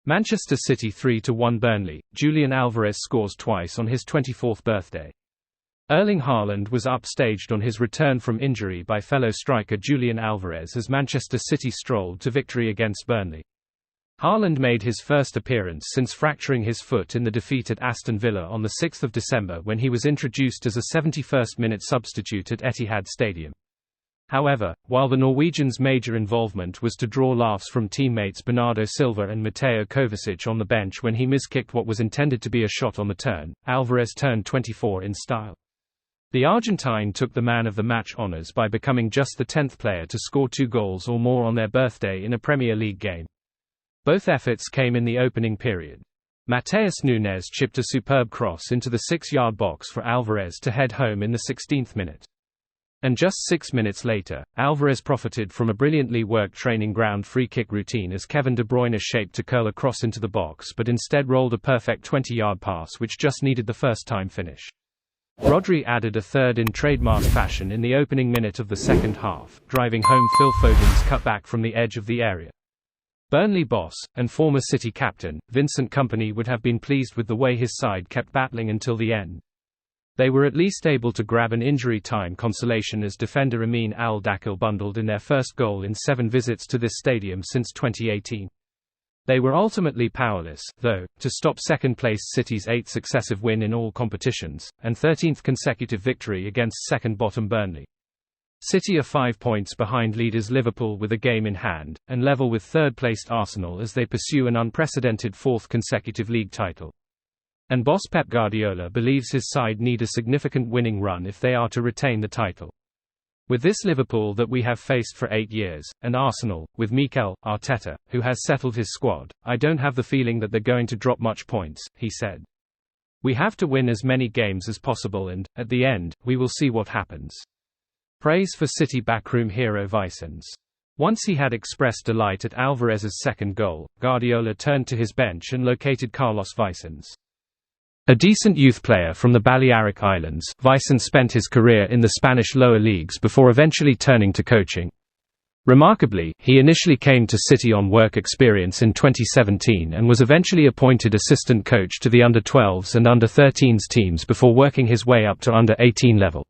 Manchester City 3-1 Burnley. Julian Alvarez scores twice on his 24th birthday. Erling Haaland was upstaged on his return from injury by fellow striker Julian Alvarez as Manchester City strolled to victory against Burnley. Haaland made his first appearance since fracturing his foot in the defeat at Aston Villa on 6 December when he was introduced as a 71st-minute substitute at Etihad Stadium. However, while the Norwegians' major involvement was to draw laughs from teammates Bernardo Silva and Mateo Kovacic on the bench when he miskicked what was intended to be a shot on the turn, Alvarez turned 24 in style. The Argentine took the man of the match honours by becoming just the 10th player to score 2 goals or more on their birthday in a Premier League game. Both efforts came in the opening period. Matheus Nunes chipped a superb cross into the 6-yard box for Alvarez to head home in the 16th minute. And just 6 minutes later, Alvarez profited from a brilliantly worked training ground free-kick routine as Kevin De Bruyne shaped to curl a cross into the box but instead rolled a perfect 20-yard pass which just needed the first-time finish. Rodri added a third in trademark fashion in the opening minute of the second half, driving home Phil Foden's cutback from the edge of the area. Burnley boss, and former City captain, Vincent Kompany would have been pleased with the way his side kept battling until the end. They were at least able to grab an injury time consolation as defender Amin Al-Dakhil bundled in their first goal in 7 visits to this stadium since 2018. They were ultimately powerless, though, to stop second-placed City's 8th successive win in all competitions, and 13th consecutive victory against second-bottom Burnley. City are 5 points behind leaders Liverpool with a game in hand, and level with third-placed Arsenal as they pursue an unprecedented 4th consecutive league title. And boss Pep Guardiola believes his side need a significant winning run if they are to retain the title. With this Liverpool that we have faced for 8 years, and Arsenal, with Mikel Arteta, who has settled his squad, I don't have the feeling that they're going to drop much points, he said. We have to win as many games as possible and, at the end, we will see what happens. Praise for City backroom hero Vicens. Once he had expressed delight at Alvarez's second goal, Guardiola turned to his bench and located Carlos Vicens. A decent youth player from the Balearic Islands, Vicens spent his career in the Spanish lower leagues before eventually turning to coaching. Remarkably, he initially came to City on work experience in 2017 and was eventually appointed assistant coach to the under-12s and under-13s teams before working his way up to under-18 level.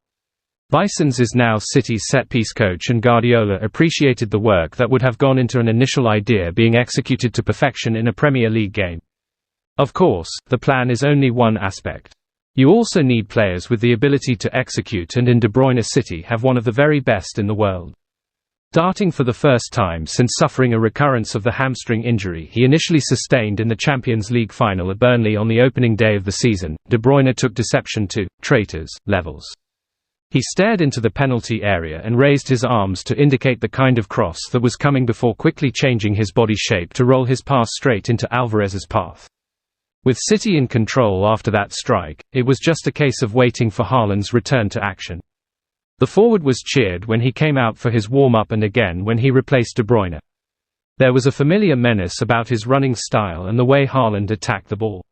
Vicens is now City's set-piece coach and Guardiola appreciated the work that would have gone into an initial idea being executed to perfection in a Premier League game. Of course, the plan is only one aspect. You also need players with the ability to execute, and in De Bruyne City have one of the very best in the world. Starting for the first time since suffering a recurrence of the hamstring injury he initially sustained in the Champions League final at Burnley on the opening day of the season, De Bruyne took deception to traitors levels. He stared into the penalty area and raised his arms to indicate the kind of cross that was coming before quickly changing his body shape to roll his pass straight into Alvarez's path. With City in control after that strike, it was just a case of waiting for Haaland's return to action. The forward was cheered when he came out for his warm-up and again when he replaced De Bruyne. There was a familiar menace about his running style and the way Haaland attacked the ball.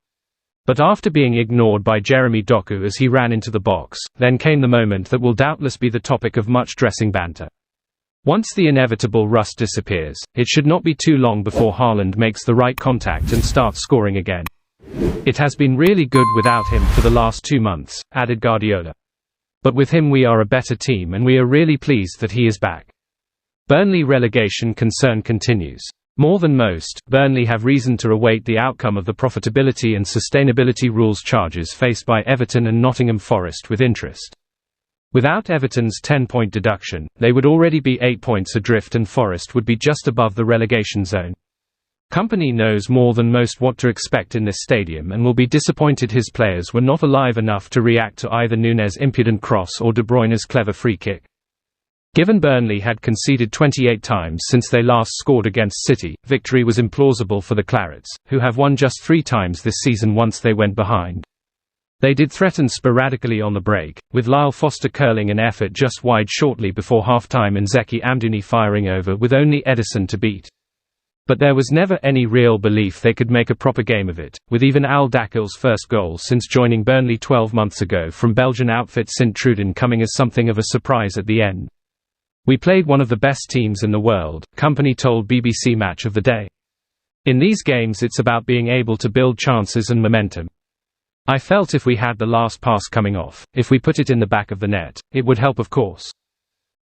But after being ignored by Jeremy Doku as he ran into the box, then came the moment that will doubtless be the topic of much dressing banter. Once the inevitable rust disappears, it should not be too long before Haaland makes the right contact and starts scoring again. It has been really good without him for the last 2 months, added Guardiola. But with him we are a better team and we are really pleased that he is back. Burnley relegation concern continues. More than most, Burnley have reason to await the outcome of the profitability and sustainability rules charges faced by Everton and Nottingham Forest with interest. Without Everton's 10-point deduction, they would already be 8 points adrift and Forest would be just above the relegation zone. Kompany knows more than most what to expect in this stadium and will be disappointed his players were not alive enough to react to either Nunes' impudent cross or De Bruyne's clever free kick. Given Burnley had conceded 28 times since they last scored against City, victory was implausible for the Clarets, who have won just 3 times this season once they went behind. They did threaten sporadically on the break, with Lyle Foster curling an effort just wide shortly before half-time and Zeki Amdouni firing over with only Ederson to beat. But there was never any real belief they could make a proper game of it, with even Al-Dakhil's first goal since joining Burnley 12 months ago from Belgian outfit Sint-Truiden coming as something of a surprise at the end. We played one of the best teams in the world, Kompany told BBC Match of the Day. In these games it's about being able to build chances and momentum. I felt if we had the last pass coming off, if we put it in the back of the net, it would help of course.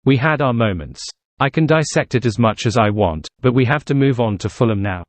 We had our moments. I can dissect it as much as I want, but we have to move on to Fulham now.